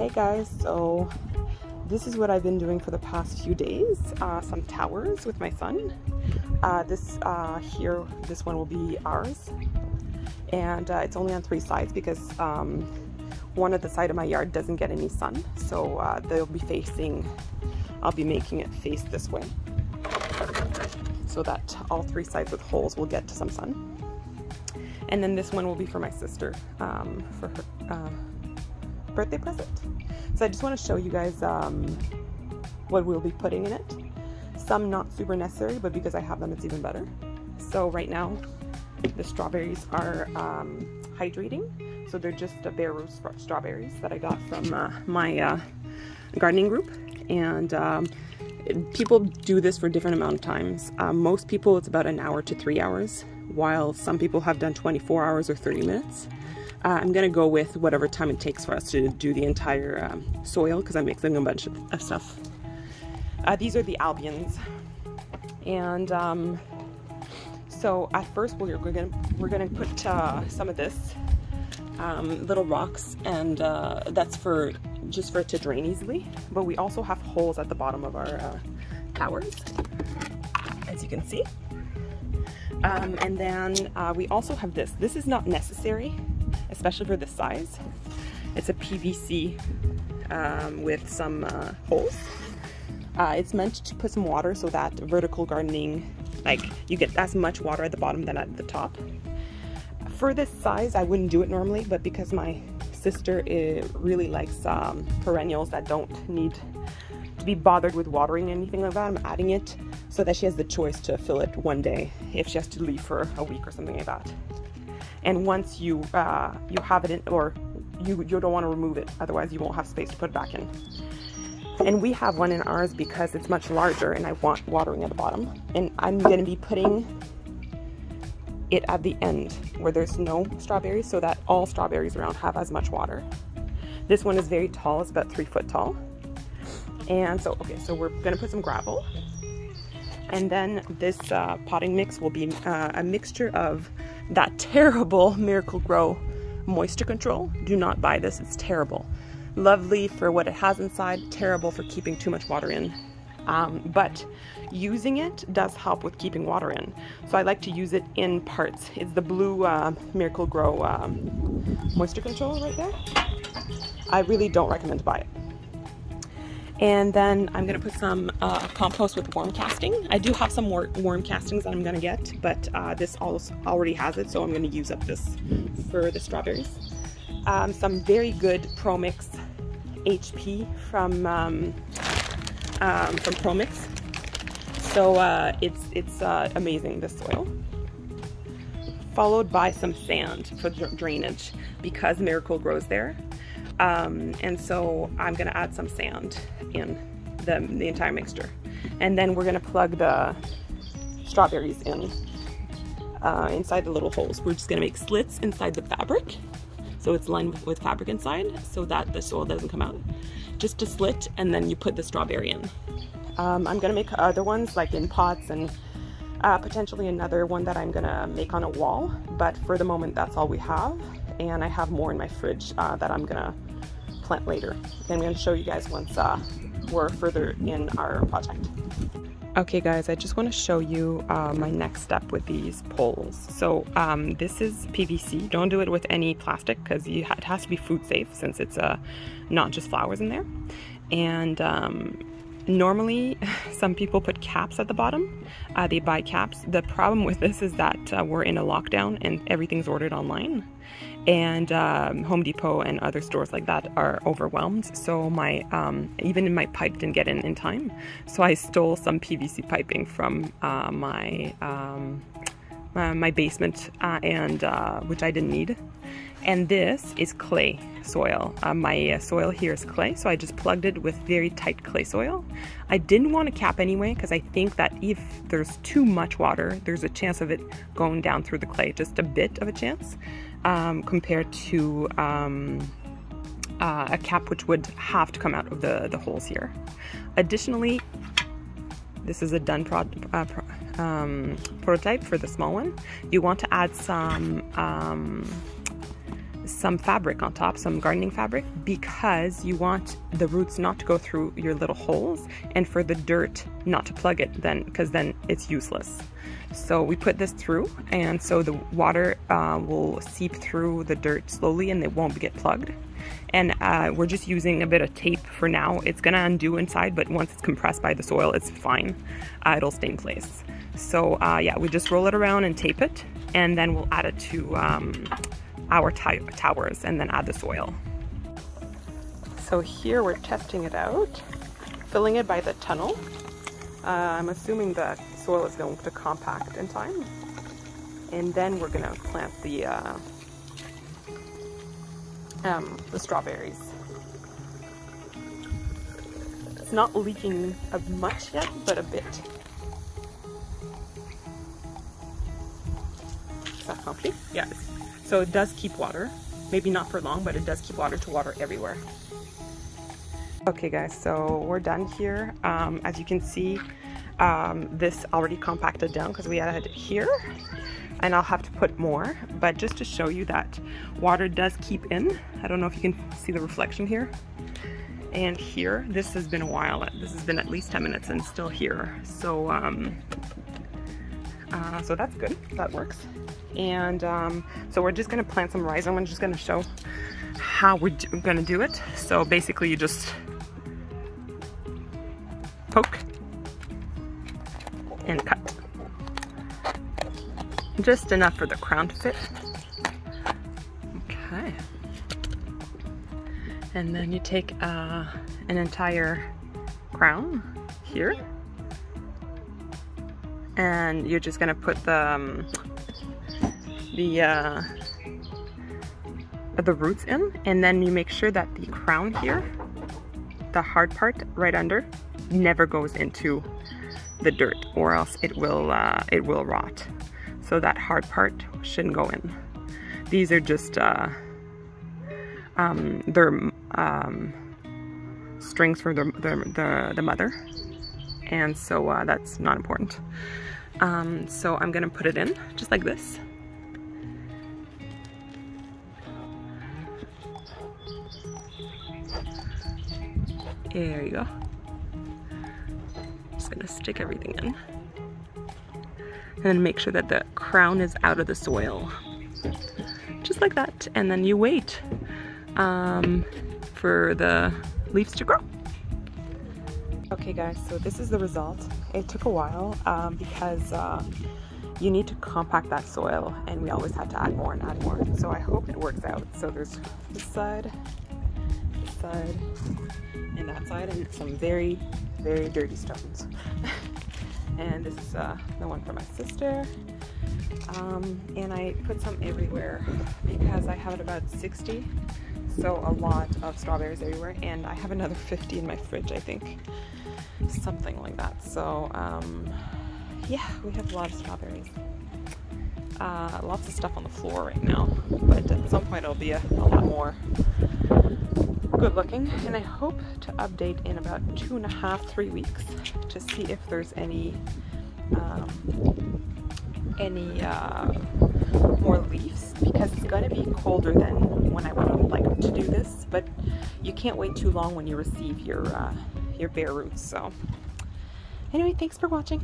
Hey guys, so this is what I've been doing for the past few days. Some towers with my son. This one will be ours, and it's only on 3 sides because one of the side of my yard doesn't get any sun, so they'll be facing, I'll be making it face this way so that all 3 sides with holes will get to some sun. And then this one will be for my sister for her birthday present. So I just want to show you guys what we'll be putting in it. Some not super necessary, but because I have them, it's even better. So right now, the strawberries are hydrating. So they're just bare root strawberries that I got from my gardening group. And people do this for different amount of times. Most people, it's about an hour to 3 hours, while some people have done 24 hours or 30 minutes. I'm gonna go with whatever time it takes for us to do the entire soil, because I'm mixing a bunch of stuff. These are the albions, and so at first we're gonna put some of this little rocks, and that's just for it to drain easily. But we also have holes at the bottom of our towers, as you can see. And then we also have this. This is not necessary, especially for this size. It's a PVC with some holes. It's meant to put some water so that vertical gardening, like you get as much water at the bottom than at the top. For this size, I wouldn't do it normally, but because my sister really likes perennials that don't need to be bothered with watering anything like that, I'm adding it so that she has the choice to fill it one day if she has to leave for a week or something like that. And once you have it in, or you don't want to remove it, otherwise you won't have space to put it back in. And we have one in ours because it's much larger and I want watering at the bottom. And I'm going to be putting it at the end where there's no strawberries, so that all strawberries around have as much water. This one is very tall, it's about 3 foot tall. And so, okay, so we're going to put some gravel. And then this potting mix will be a mixture of that terrible Miracle-Gro moisture control. Do not buy this, it's terrible. Lovely for what it has inside, terrible for keeping too much water in. But using it does help with keeping water in. So I like to use it in parts. It's the blue Miracle-Gro moisture control right there. I really don't recommend to buy it. And then I'm going to put some compost with worm casting. I do have some more worm castings that I'm going to get, but this already has it, so I'm going to use up this for the strawberries. Some very good ProMix HP from ProMix. So it's amazing, this soil. Followed by some sand for drainage because Miracle grows there. And so I'm going to add some sand in the entire mixture. And then we're going to plug the strawberries in inside the little holes. We're just going to make slits inside the fabric. So it's lined with fabric inside so that the soil doesn't come out. Just a slit, and then you put the strawberry in. I'm going to make other ones like in pots, and potentially another one that I'm going to make on a wall. But for the moment, that's all we have. And I have more in my fridge that I'm going to plant later. Okay, I'm going to show you guys once we're further in our project. Okay guys, I just want to show you my next step with these poles. So this is PVC. Don't do it with any plastic because it has to be food safe since it's not just flowers in there. And normally some people put caps at the bottom. They buy caps. The problem with this is that we're in a lockdown and everything's ordered online. And Home Depot and other stores like that are overwhelmed. So my even my pipe didn't get in time. So I stole some PVC piping from my basement, and which I didn't need. And this is clay soil. My soil here is clay, so I just plugged it with very tight clay soil. I didn't want to cap anyway because I think that if there's too much water, there's a chance of it going down through the clay, just a bit of a chance, compared to a cap which would have to come out of the holes here. Additionally, this is a done prototype for the small one. You want to add some some fabric on top, some gardening fabric, because you want the roots not to go through your little holes and for the dirt not to plug it then, because then it's useless. So we put this through, and so the water will seep through the dirt slowly and it won't get plugged. And we're just using a bit of tape for now. It's gonna undo inside, but once it's compressed by the soil, it's fine. It'll stay in place. So yeah, we just roll it around and tape it, and then we'll add it to our towers and then add the soil. So here we're testing it out, filling it by the tunnel. I'm assuming the soil is going to compact in time. And then we're gonna plant the strawberries. It's not leaking as much yet, but a bit. Is that comfy? Yes. So it does keep water. Maybe not for long, but it does keep water to water everywhere. Okay guys, so we're done here. As you can see, this already compacted down because we added it here, and I'll have to put more, but just to show you that water does keep in. I don't know if you can see the reflection here. And here, this has been a while. This has been at least 10 minutes and still here. So, so that's good, that works. And so we're just gonna plant some rhizome. I'm just gonna show how we're gonna do it. So basically you just poke and cut. Just enough for the crown to fit. Okay. And then you take an entire crown here, and you're just gonna put the roots in, and then you make sure that the crown here, the hard part right under, never goes into the dirt, or else it will rot. So that hard part shouldn't go in. These are just they're strings for the mother, and so that's not important. So I'm gonna put it in just like this. There you go. Just gonna stick everything in. And then make sure that the crown is out of the soil. Just like that. And then you wait for the leaves to grow. Okay guys, so this is the result. It took a while because you need to compact that soil, and we always have to add more and add more. So I hope it works out. So there's this side, and that side, and some very, very dirty stones. And this is the one for my sister. And I put some everywhere because I have about 60, so a lot of strawberries everywhere, and I have another 50 in my fridge, I think, something like that. So yeah, we have a lot of strawberries. Lots of stuff on the floor right now, but at some point it'll be a lot more good looking, and I hope to update in about 2.5 to 3 weeks to see if there's any more leaves, because it's going to be colder than when I would like to do this, but you can't wait too long when you receive your bare roots. So anyway, thanks for watching.